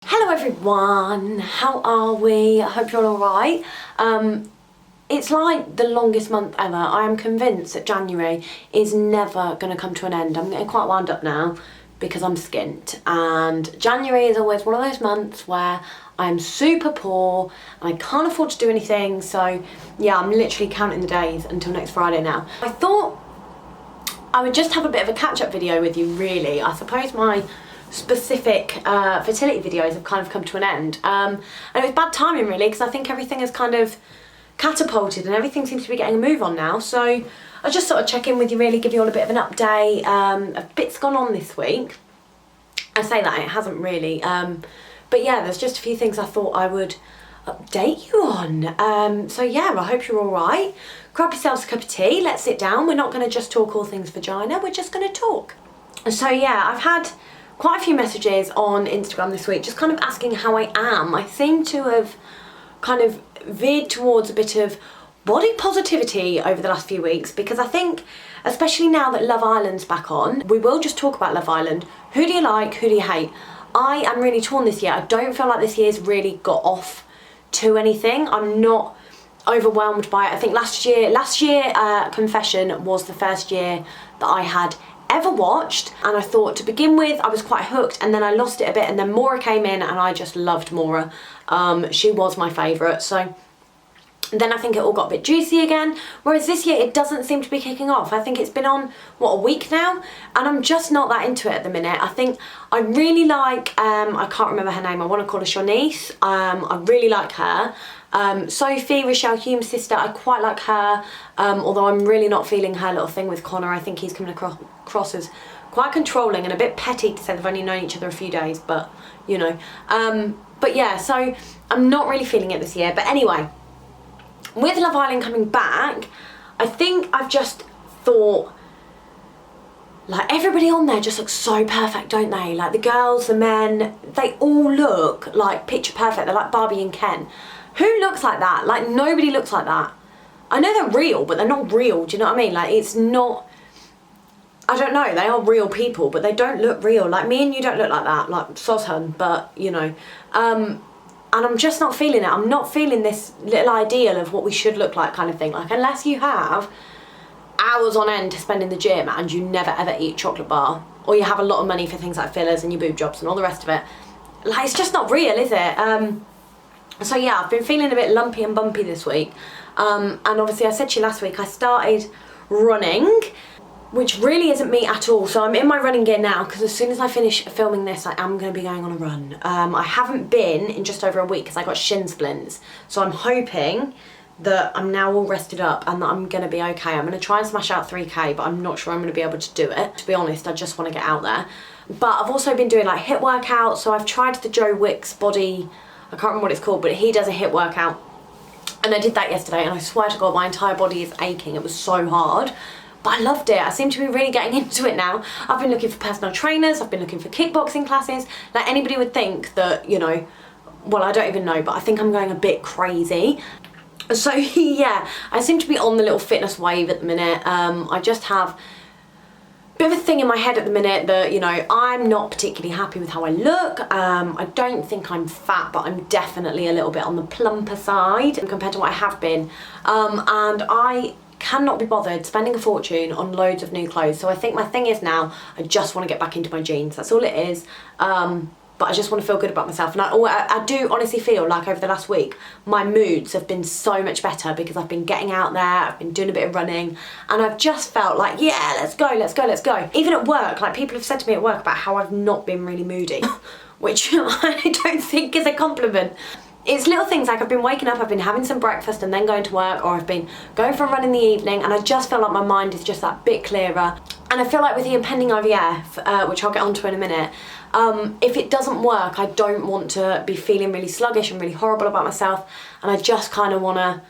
Hello everyone, how are we? I hope you're all alright. It's like the longest month ever. I am convinced that January is never going to come to an end. I'm getting quite wound up now because I'm skint, and January is always one of those months where I'm super poor and I can't afford to do anything, so yeah, I'm literally counting the days until next Friday now. I thought I would just have a bit of a catch-up video with you, really. I suppose my specific fertility videos have kind of come to an end, and it was bad timing really, because I think everything has kind of catapulted and everything seems to be getting a move on now. So I just sort of check in with you, really give you all a bit of an update. A bit's gone on this week. I say that, it hasn't really, but yeah, there's just a few things I thought I would update you on. So yeah, I hope you're all right. Grab yourselves a cup of tea, let's sit down. We're not going to just talk all things vagina, we're just going to talk. So yeah, I've had quite a few messages on Instagram this week just kind of asking how I am. I seem to have kind of veered towards a bit of body positivity over the last few weeks, because I think, especially now that Love Island's back on, we will just talk about Love Island. Who do you like, who do you hate? I am really torn this year. I don't feel like this year's really got off to anything. I'm not overwhelmed by it. I think last year Confession was the first year that I had ever watched, and I thought to begin with I was quite hooked, and then I lost it a bit, and then Maura came in and I just loved Maura. She was my favourite, so then I think it all got a bit juicy again, whereas this year it doesn't seem to be kicking off. I think it's been on, what, a week now, and I'm just not that into it at the minute. I think I really like, I can't remember her name, I want to call her Shawnice. I really like her. Sophie, Rochelle Hume's sister, I quite like her, although I'm really not feeling her little thing with Connor. I think he's coming across as quite controlling and a bit petty to say they've only known each other a few days, but you know. But yeah, so I'm not really feeling it this year. But anyway, with Love Island coming back, I think I've just thought, like, everybody on there just looks so perfect, don't they? Like the girls, the men, they all look like picture perfect. They're like Barbie and Ken. Who looks like that? Like, nobody looks like that. I know they're real, but they're not real, do you know what I mean? Like, it's not, I don't know, they are real people, but they don't look real. Like, me and you don't look like that, like Soshun, but, you know. And I'm just not feeling it. I'm not feeling this little ideal of what we should look like kind of thing. Like, unless you have hours on end to spend in the gym and you never ever eat a chocolate bar, or you have a lot of money for things like fillers and your boob jobs and all the rest of it, like, it's just not real, is it? So yeah, I've been feeling a bit lumpy and bumpy this week. And obviously I said to you last week, I started running, which really isn't me at all. So I'm in my running gear now, because as soon as I finish filming this, I am going to be going on a run. I haven't been in just over a week because I got shin splints. So I'm hoping that I'm now all rested up and that I'm going to be okay. I'm going to try and smash out 3K, but I'm not sure I'm going to be able to do it. To be honest, I just want to get out there. But I've also been doing like HIIT workouts. So I've tried the Joe Wicks body, I can't remember what it's called, but he does a HIIT workout. And I did that yesterday, and I swear to God, my entire body is aching. It was so hard, but I loved it. I seem to be really getting into it now. I've been looking for personal trainers, I've been looking for kickboxing classes. Like, anybody would think that, you know, well, I don't even know, but I think I'm going a bit crazy. So yeah, I seem to be on the little fitness wave at the minute. I just have bit of a thing in my head at the minute that, you know, I'm not particularly happy with how I look. I don't think I'm fat, but I'm definitely a little bit on the plumper side compared to what I have been. And I cannot be bothered spending a fortune on loads of new clothes. So I think my thing is now, I just want to get back into my jeans. That's all it is. But I just want to feel good about myself. And I do honestly feel like over the last week, my moods have been so much better because I've been getting out there, I've been doing a bit of running, and I've just felt like, yeah, let's go, let's go, let's go. Even at work, like, people have said to me at work about how I've not been really moody, which I don't think is a compliment. It's little things like I've been waking up, I've been having some breakfast and then going to work, or I've been going for a run in the evening, and I just feel like my mind is just that bit clearer. And I feel like with the impending IVF, which I'll get onto in a minute, if it doesn't work, I don't want to be feeling really sluggish and really horrible about myself, and I just kind of want to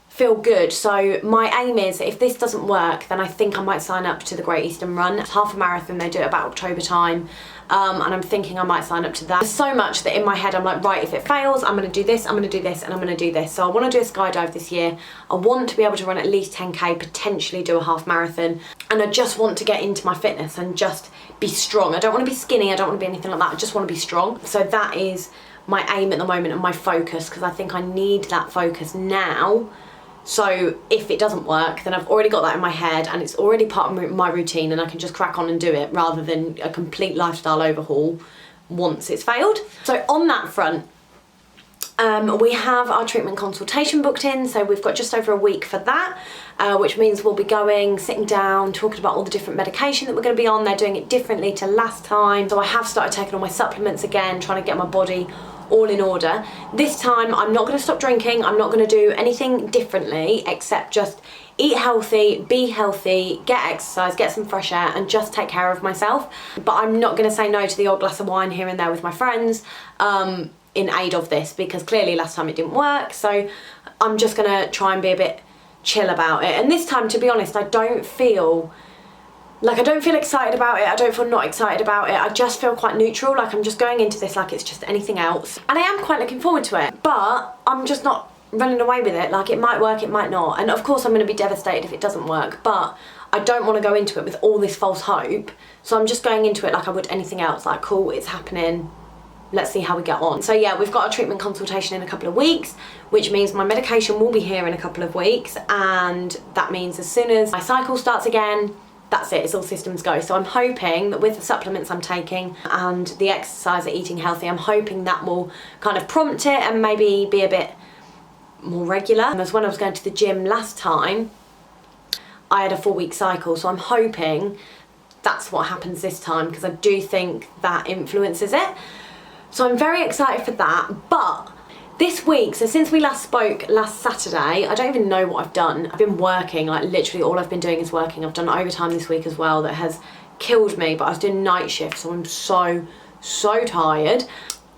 feel good. So my aim is, if this doesn't work, then I think I might sign up to the Great Eastern Run. It's half a marathon, they do it about October time, and I'm thinking I might sign up to that. There's so much that in my head I'm like, right, if it fails, I'm going to do this, I'm going to do this, and I'm going to do this. So I want to do a skydive this year. I want to be able to run at least 10K, potentially do a half marathon. and I just want to get into my fitness and just be strong. I don't want to be skinny, I don't want to be anything like that, I just want to be strong. So that is my aim at the moment and my focus, because I think I need that focus now. So if it doesn't work, then I've already got that in my head and it's already part of my routine, and I can just crack on and do it rather than a complete lifestyle overhaul once it's failed. So on that front, we have our treatment consultation booked in, so we've got just over a week for that, which means we'll be going, sitting down, talking about all the different medication that we're going to be on. They're doing it differently to last time, so I have started taking all my supplements again, trying to get my body all in order. This time I'm not going to stop drinking, I'm not going to do anything differently except just eat healthy, be healthy, get exercise, get some fresh air, and just take care of myself. But I'm not going to say no to the odd glass of wine here and there with my friends in aid of this, because clearly last time it didn't work. So I'm just going to try and be a bit chill about it. And this time, to be honest, I don't feel excited about it, I don't feel not excited about it, I just feel quite neutral, like I'm just going into this like it's just anything else. And I am quite looking forward to it, but I'm just not running away with it. Like, it might work, it might not, and of course I'm going to be devastated if it doesn't work, but I don't want to go into it with all this false hope, so I'm just going into it like I would anything else, like cool, it's happening, let's see how we get on. So yeah, we've got a treatment consultation in a couple of weeks, which means my medication will be here in a couple of weeks, and that means as soon as my cycle starts again, that's it, it's all systems go. So I'm hoping that with the supplements I'm taking and the exercise and eating healthy, I'm hoping that will kind of prompt it and maybe be a bit more regular. And as when I was going to the gym last time, I had a 4-week cycle, so I'm hoping that's what happens this time, because I do think that influences it. So I'm very excited for that. But this week, so since we last spoke last Saturday, I don't even know what I've done. I've been working, like literally all I've been doing is working. I've done overtime this week as well that has killed me, but I was doing night shifts, so I'm so tired.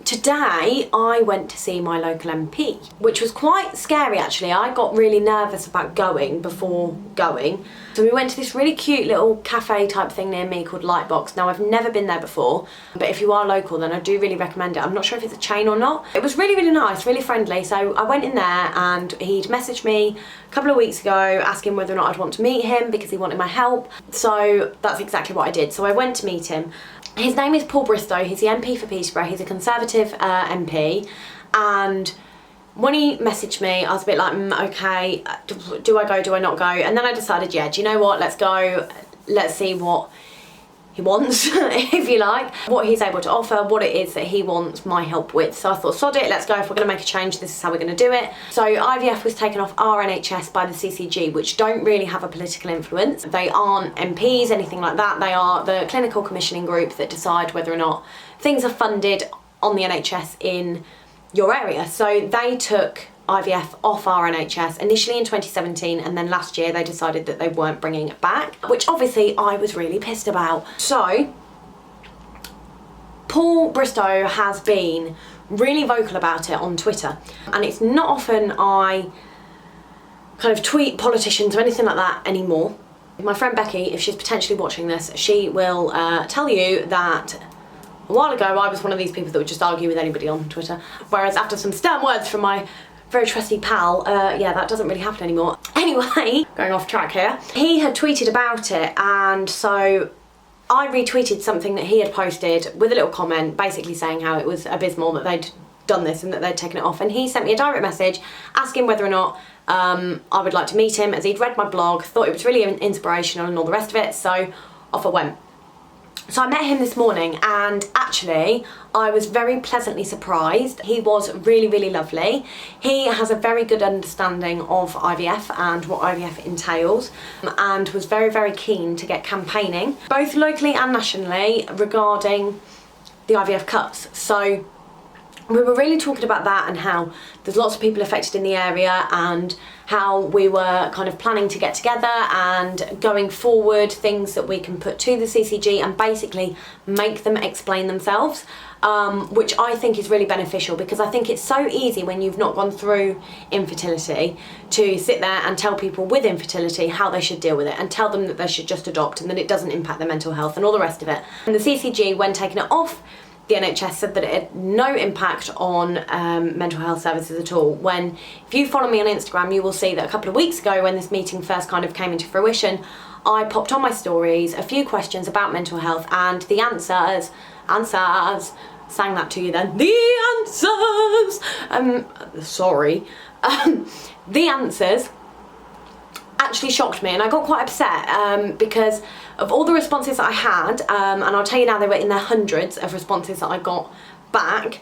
Today I went to see my local MP, which was quite scary actually. I got really nervous about going before going. So we went to this really cute little cafe type thing near me called Lightbox. Now I've never been there before, but if you are local then I do really recommend it. I'm not sure if it's a chain or not. It was really nice, really friendly. So I went in there and he'd messaged me a couple of weeks ago asking whether or not I'd want to meet him because he wanted my help. So that's exactly what I did. So I went to meet him. His name is Paul Bristow, he's the MP for Peterborough, he's a Conservative MP, and when he messaged me I was a bit like, okay, do I go, do I not go? And then I decided, yeah, do you know what, let's go, let's see what he wants, if you like, what he's able to offer, what it is that he wants my help with. So I thought, sod it, let's go, if we're going to make a change, this is how we're going to do it. So IVF was taken off our NHS by the CCG, which don't really have a political influence. They aren't MPs, anything like that. They are the clinical commissioning group that decide whether or not things are funded on the NHS in your area. So they took IVF off our NHS initially in 2017, and then last year they decided that they weren't bringing it back, which obviously I was really pissed about. So Paul Bristow has been really vocal about it on Twitter, and it's not often I kind of tweet politicians or anything like that anymore. My friend Becky, if she's potentially watching this, she will tell you that a while ago I was one of these people that would just argue with anybody on Twitter, whereas after some stern words from my very trusty pal, yeah, that doesn't really happen anymore. Anyway, going off track here, he had tweeted about it, and so I retweeted something that he had posted with a little comment basically saying how it was abysmal that they'd done this and that they'd taken it off, and he sent me a direct message asking whether or not I would like to meet him, as he'd read my blog, thought it was really inspirational and all the rest of it, so off I went. So I met him this morning, and actually I was very pleasantly surprised. He was really lovely. He has a very good understanding of IVF and what IVF entails, and was very keen to get campaigning both locally and nationally regarding the IVF cuts. So we were really talking about that and how there's lots of people affected in the area, and how we were kind of planning to get together and going forward things that we can put to the CCG and basically make them explain themselves, which I think is really beneficial, because I think it's so easy when you've not gone through infertility to sit there and tell people with infertility how they should deal with it and tell them that they should just adopt and that it doesn't impact their mental health and all the rest of it. And the CCG, when taking it off the NHS, said that it had no impact on mental health services at all. When, if you follow me on Instagram, you will see that a couple of weeks ago when this meeting first kind of came into fruition, I popped on my stories a few questions about mental health, and the answers, sang that to you then, the answers, the answers actually shocked me, and I got quite upset because of all the responses that I had, and I'll tell you now, they were in their hundreds of responses that I got back.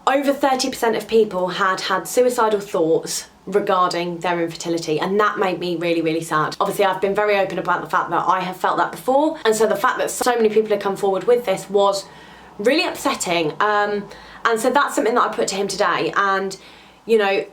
Over 30% of people had suicidal thoughts regarding their infertility, and that made me really, really sad. Obviously, I've been very open about the fact that I have felt that before, and so the fact that so many people had come forward with this was really upsetting. And so that's something that I put to him today, and you know,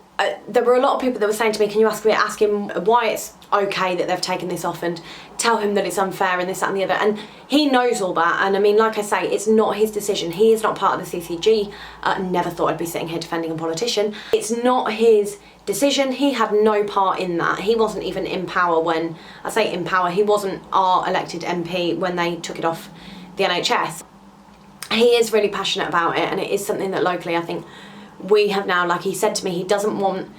there were a lot of people that were saying to me, can you ask him why it's okay that they've taken this off, and tell him that it's unfair and this, that and the other. And he knows all that, and I mean, like I say, it's not his decision. He is not part of the CCG. Never thought I'd be sitting here defending a politician. It's not his decision. He had no part in that. He wasn't even in power when, I say in power, he wasn't our elected MP when they took it off the NHS. He is really passionate about it, and it is something that locally I think we have now, like he said to me, he doesn't want,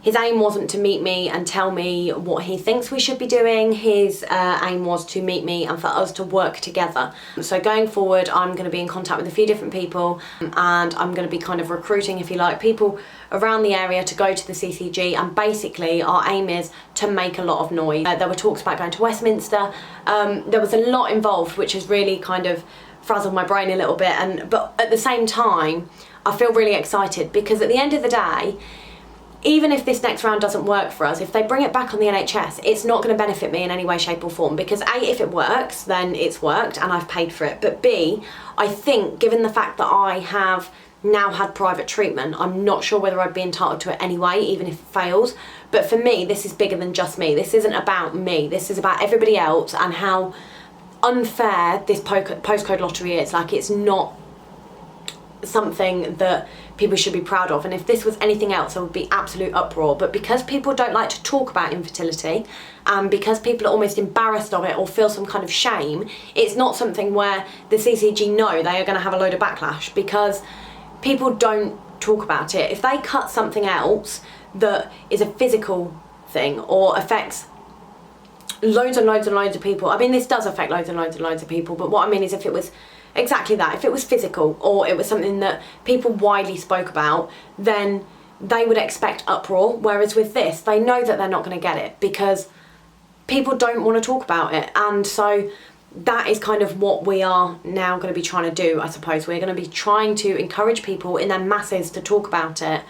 his aim wasn't to meet me and tell me what he thinks we should be doing. His aim was to meet me and for us to work together. So going forward, I'm going to be in contact with a few different people, and I'm going to be kind of recruiting, if you like, people around the area to go to the CCG, and basically our aim is to make a lot of noise. There were talks about going to Westminster. There was a lot involved, which has really kind of frazzled my brain a little bit, but at the same time I feel really excited, because at the end of the day, even if this next round doesn't work for us, if they bring it back on the NHS, it's not going to benefit me in any way, shape or form, because A, if it works, then it's worked and I've paid for it, but B, I think given the fact that I have now had private treatment, I'm not sure whether I'd be entitled to it anyway, even if it fails. But for me, this is bigger than just me. This isn't about me, this is about everybody else, and how unfair this postcode lottery is. Like, it's not something that people should be proud of, and if this was anything else there would be absolute uproar, but because people don't like to talk about infertility, and because people are almost embarrassed of it or feel some kind of shame, it's not something where the CCG know they are going to have a load of backlash, because people don't talk about it. If they cut something else that is a physical thing or affects loads and loads and loads of people, I mean, this does affect loads and loads and loads of people, but what I mean is if it was exactly that, if it was physical or it was something that people widely spoke about, then they would expect uproar, whereas with this, they know that they're not going to get it because people don't want to talk about it. And so that is kind of what we are now going to be trying to do, I suppose. We're going to be trying to encourage people in their masses to talk about it,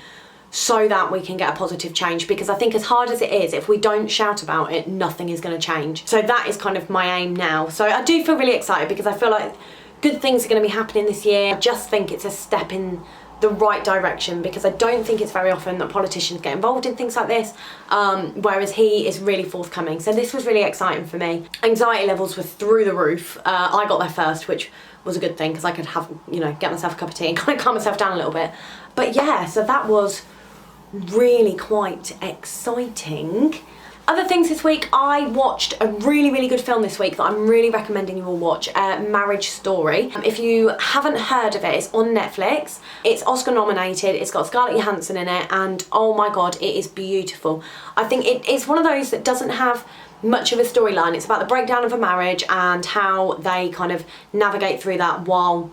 so that we can get a positive change, because I think as hard as it is, if we don't shout about it, nothing is going to change. So that is kind of my aim now. So I do feel really excited, because I feel like good things are going to be happening this year. I just think it's a step in the right direction, because I don't think it's very often that politicians get involved in things like this, whereas he is really forthcoming. So this was really exciting for me. Anxiety levels were through the roof. I got there first, which was a good thing, because I could have, you know, get myself a cup of tea and kind of calm myself down a little bit. But yeah, so that was really quite exciting. Other things this week, I watched a really, really good film this week that I'm really recommending you all watch, Marriage Story. If you haven't heard of it, it's on Netflix. It's Oscar nominated, it's got Scarlett Johansson in it, and oh my god, it is beautiful. I think it's one of those that doesn't have much of a storyline. It's about the breakdown of a marriage and how they kind of navigate through that while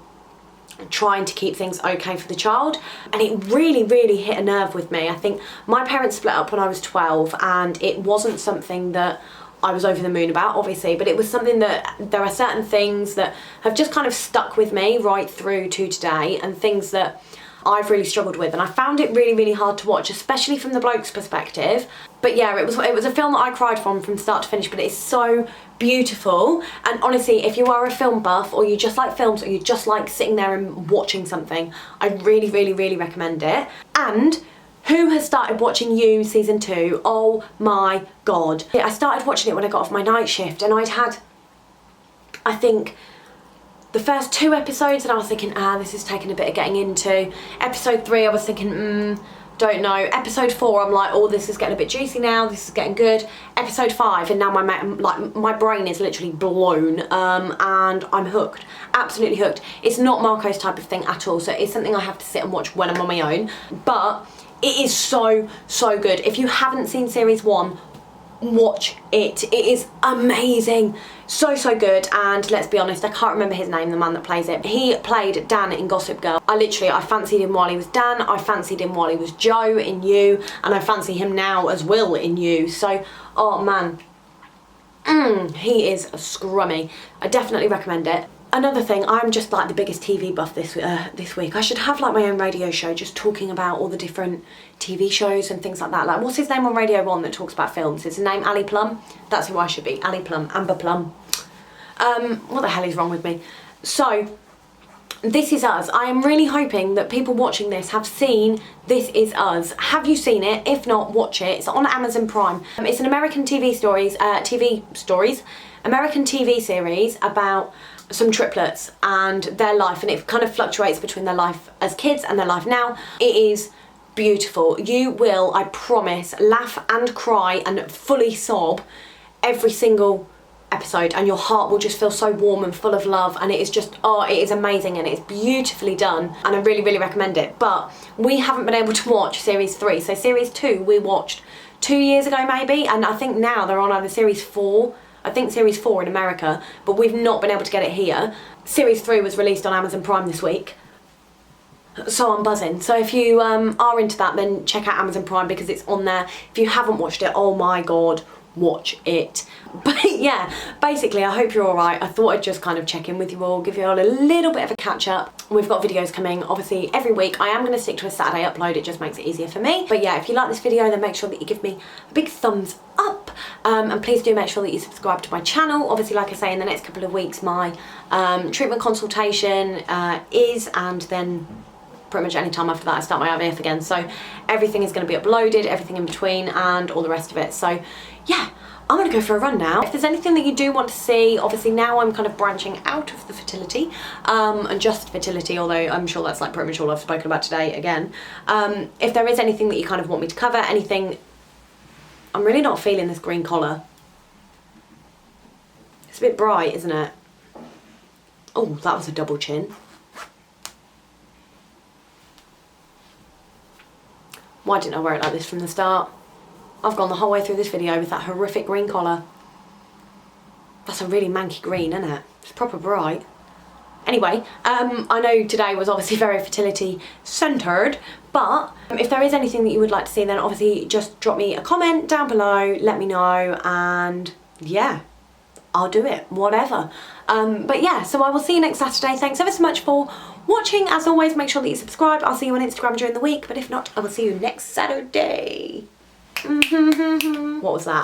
trying to keep things okay for the child, and it really, really hit a nerve with me. I think my parents split up when I was 12, and it wasn't something that I was over the moon about, obviously, but it was something that there are certain things that have just kind of stuck with me right through to today, and things that I've really struggled with, and I found it really, really hard to watch, especially from the bloke's perspective. But yeah, it was a film that I cried from start to finish, but it's so beautiful. And honestly, if you are a film buff, or you just like films, or you just like sitting there and watching something, I really, really, really recommend it. And who has started watching You season 2? Oh my god. I started watching it when I got off my night shift, and I'd had, I think, the first 2 episodes, and I was thinking, this is taking a bit of getting into. Episode 3, I was thinking, don't know. Episode 4, I'm like, oh, this is getting a bit juicy now, this is getting good. Episode 5, and now my brain is literally blown, and I'm hooked, absolutely hooked. It's not Marco's type of thing at all, so it's something I have to sit and watch when I'm on my own, but it is so, so good. If you haven't seen series 1, watch it. It is amazing. So good. And let's be honest, I can't remember his name, the man that plays it. He played Dan in Gossip Girl. I fancied him while he was Dan, I fancied him while he was Joe in You, and I fancy him now as Will in You. So, oh man, he is scrummy. I definitely recommend it. Another thing, I'm just like the biggest TV buff this week. I should have like my own radio show just talking about all the different TV shows and things like that. Like, what's his name on Radio 1 that talks about films? Is his name Ali Plum? That's who I should be. Ali Plum, Amber Plum. What the hell is wrong with me? So, This Is Us. I am really hoping that people watching this have seen This Is Us. Have you seen it? If not, watch it. It's on Amazon Prime. It's an American American TV series about some triplets and their life, and it kind of fluctuates between their life as kids and their life now. It is beautiful. You will, I promise, laugh and cry and fully sob every single episode, and your heart will just feel so warm and full of love, and it is just, oh, it is amazing, and it's beautifully done, and I really recommend it. But we haven't been able to watch series 3, so series 2 we watched 2 years ago maybe, and I think now they're on either series 4, I think series 4 in America, but we've not been able to get it here. Series 3 was released on Amazon Prime this week, so I'm buzzing. So if you are into that, then check out Amazon Prime because it's on there. If you haven't watched it, oh my god, watch it. But yeah, basically I hope you're alright. I thought I'd just kind of check in with you all, give you all a little bit of a catch up. We've got videos coming obviously every week. I am going to stick to a Saturday upload, it just makes it easier for me. But yeah, if you like this video, then make sure that you give me a big thumbs up, and please do make sure that you subscribe to my channel. Obviously, like I say, in the next couple of weeks my treatment consultation is, and then pretty much any time after that I start my IVF again, so everything is going to be uploaded, everything in between and all the rest of it. So yeah, I'm going to go for a run now. If there's anything that you do want to see, obviously now I'm kind of branching out of the fertility and just fertility, although I'm sure that's like pretty much all I've spoken about today again. If there is anything that you kind of want me to cover, anything, I'm really not feeling this green collar. It's a bit bright, isn't it? Oh, that was a double chin. Why didn't I wear it like this from the start? I've gone the whole way through this video with that horrific green collar. That's a really manky green, isn't it? It's proper bright. Anyway, I know today was obviously very fertility centred, but if there is anything that you would like to see, then obviously just drop me a comment down below, let me know, and yeah, I'll do it, whatever. But yeah, so I will see you next Saturday. Thanks ever so much for watching. As always, make sure that you subscribe. I'll see you on Instagram during the week, but if not, I will see you next Saturday. What was that?